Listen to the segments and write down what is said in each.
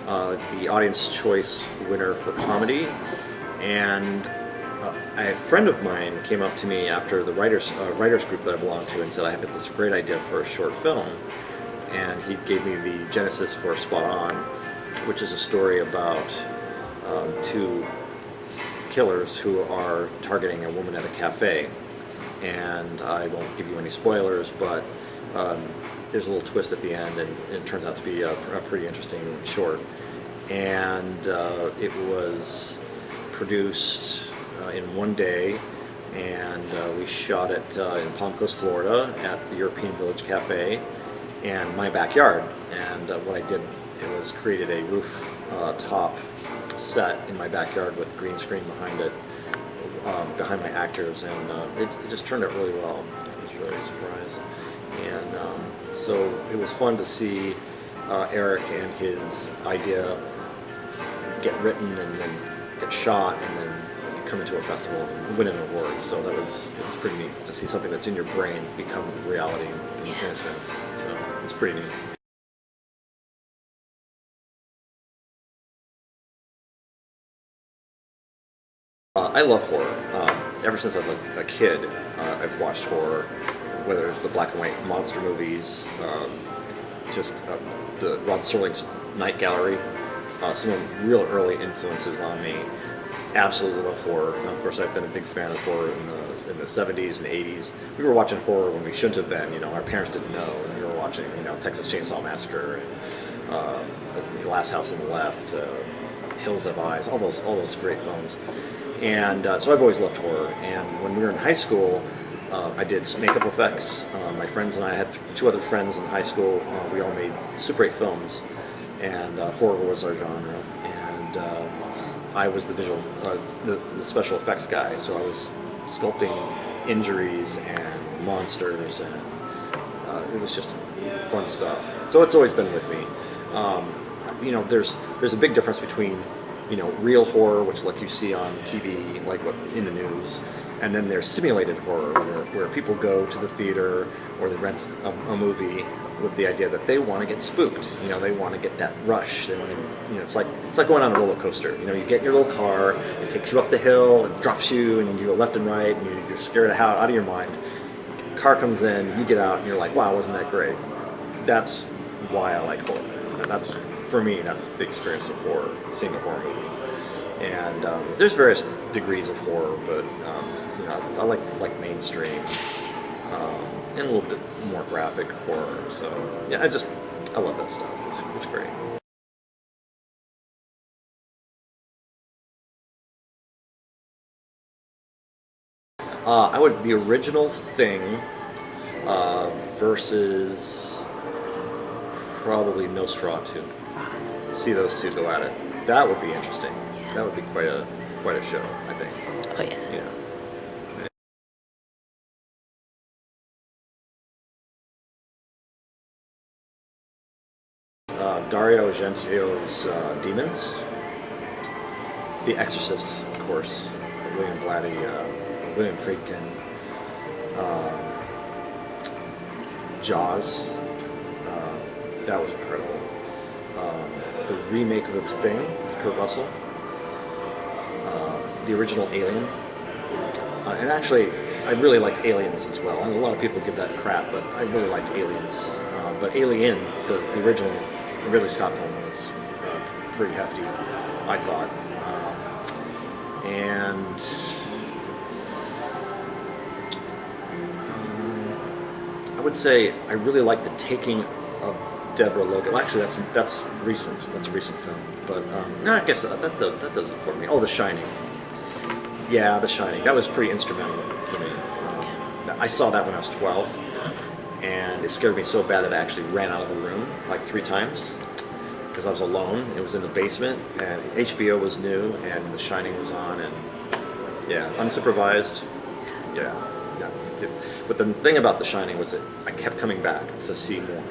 the Audience Choice winner for comedy, and a friend of mine came up to me after the writers group that I belong to and said, I have this great idea for a short film, and he gave me the genesis for Spot On, which is a story about two killers who are targeting a woman at a cafe. And I won't give you any spoilers, but there's a little twist at the end, and it turns out to be a pretty interesting short. And it was produced in one day, and we shot it in Palm Coast, Florida, at the European Village Cafe, and my backyard. And what I did, it was created a roof top set in my backyard with green screen behind it, behind my actors, and it just turned out really well. I was really surprised. And so it was fun to see Eric and his idea get written and then get shot and then come into a festival and win an award. So it was pretty neat to see something that's in your brain become reality in a sense. So it's pretty neat. I love horror. Ever since I was a kid, I've watched horror, whether it's the black and white monster movies, the Rod Serling's Night Gallery, some of the real early influences on me. Absolutely love horror, and of course I've been a big fan of horror in the 70s and 80s. We were watching horror when we shouldn't have been. Our parents didn't know, and we were watching, Texas Chainsaw Massacre, and The Last House on the Left, Hills Have Eyes, all those great films. And so I've always loved horror. And when we were in high school, I did makeup effects. My friends and I had two other friends in high school. We all made Super 8 films, and horror was our genre. And I was the special effects guy, so I was sculpting injuries and monsters, and it was just fun stuff. So it's always been with me. There's a big difference between real horror, which like you see on TV, like what in the news, and then there's simulated horror, where people go to the theater or they rent a movie with the idea that they want to get spooked. They want to get that rush. They want to, it's like going on a roller coaster. You get in your little car, it takes you up the hill, it drops you, and you go left and right, and you're scared out of your mind. Car comes in, you get out, and you're like, wow, wasn't that great? That's why I like horror. For me, that's the experience of horror, seeing a horror movie. And there's various degrees of horror, but I like mainstream and a little bit more graphic horror. So yeah, I love that stuff. It's great. The original Thing versus probably Nosferatu. See those two go at it. That would be interesting. Yeah. That would be quite a show, I think. Oh yeah. Dario Argento's Demons. The Exorcist, of course. William Blatty, William Friedkin. Jaws. That was incredible. The remake of The Thing with Kurt Russell, the original Alien, and actually I really liked Aliens as well. And a lot of people give that crap, but I really liked Aliens. But Alien, the original Ridley Scott film, was pretty hefty, I thought. And I would say I really liked The Taking of Deborah Logan. Well, actually, that's recent. That's a recent film. But no, I guess that does it for me. Oh, The Shining. Yeah, The Shining. That was pretty instrumental for me. I saw that when I was 12, and it scared me so bad that I actually ran out of the room like 3 times because I was alone. It was in the basement, and HBO was new, and The Shining was on, and yeah, unsupervised. Yeah. But the thing about The Shining was that I kept coming back to see more.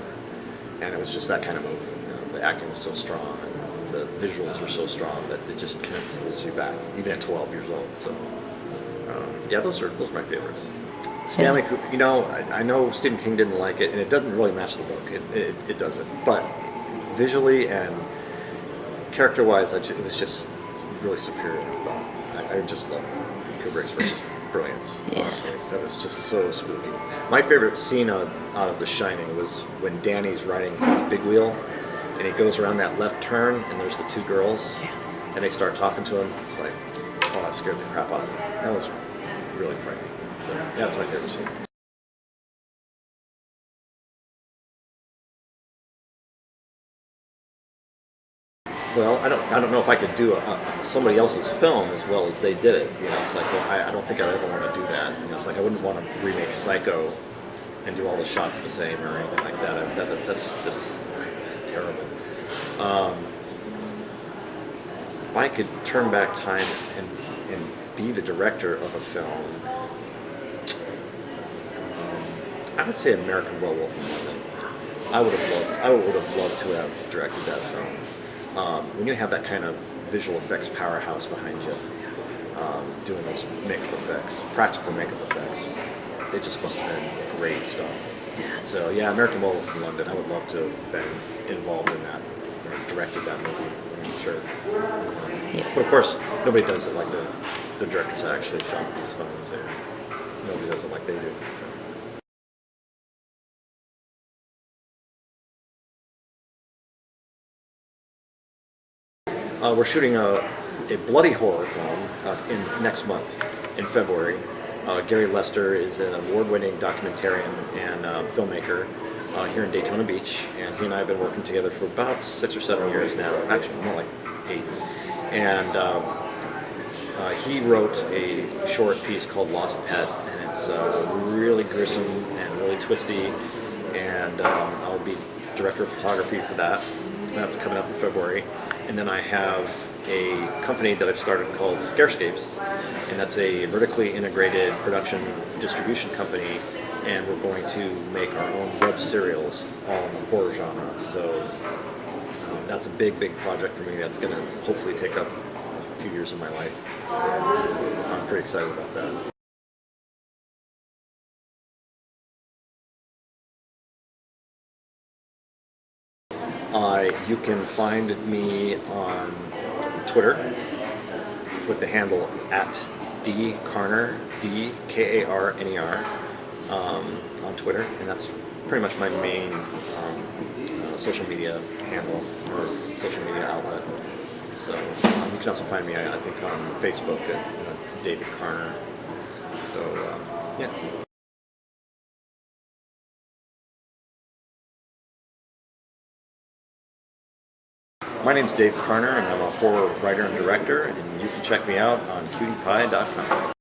And it was just that kind of movie. The acting was so strong, and the visuals were so strong that it just kind of pulls you back, even at 12 years old. So, yeah, those are my favorites. Stanley Kubrick, I know Stephen King didn't like it, and it doesn't really match the book. It doesn't. But visually and character-wise, it was just really superior. I thought. I just love Kubrick's was just brilliance. Yeah. Honestly, that was just so spooky. My favorite scene out of The Shining was when Danny's riding his big wheel, and he goes around that left turn, and there's the two girls, and they start talking to him. It's like, oh, that scared the crap out of me. That was really frightening. So yeah, that's my favorite scene. Well, I don't know if I could do somebody else's film as well as they did it. You know, it's like, well, I don't think I'd ever want to do that. You know, it's like I wouldn't want to remake Psycho and do all the shots the same or anything like that. That's just terrible. If I could turn back time and be the director of a film, I would say American Werewolf in London. I would have loved to have directed that film. When you have that kind of visual effects powerhouse behind you, doing those makeup effects, practical makeup effects, it just must have been great stuff. Yeah. So yeah, American Werewolf in London, I would love to have been involved in that, or directed that movie, I'm sure. Yeah. But of course, nobody does it like the directors that actually shot these films. Nobody does it like they do. So. We're shooting a bloody horror film next month, in February. Gary Lester is an award-winning documentarian and filmmaker here in Daytona Beach, and he and I have been working together for about 6 or 7 years now, actually more like 8. And he wrote a short piece called Lost Pet, and it's really gruesome and really twisty, and I'll be director of photography for that. That's coming up in February. And then I have a company that I've started called Scarescapes, and that's a vertically integrated production distribution company, and we're going to make our own web serials all in the horror genre. So that's a big project for me that's going to hopefully take up a few years of my life. So I'm pretty excited about that. You can find me on Twitter with the handle @DKarner, DKARNER, on Twitter, and that's pretty much my main social media handle or social media outlet. So you can also find me, I think, on Facebook at David Karner. So yeah. My name's Dave Karner, and I'm a horror writer and director, and you can check me out on QTPie.com.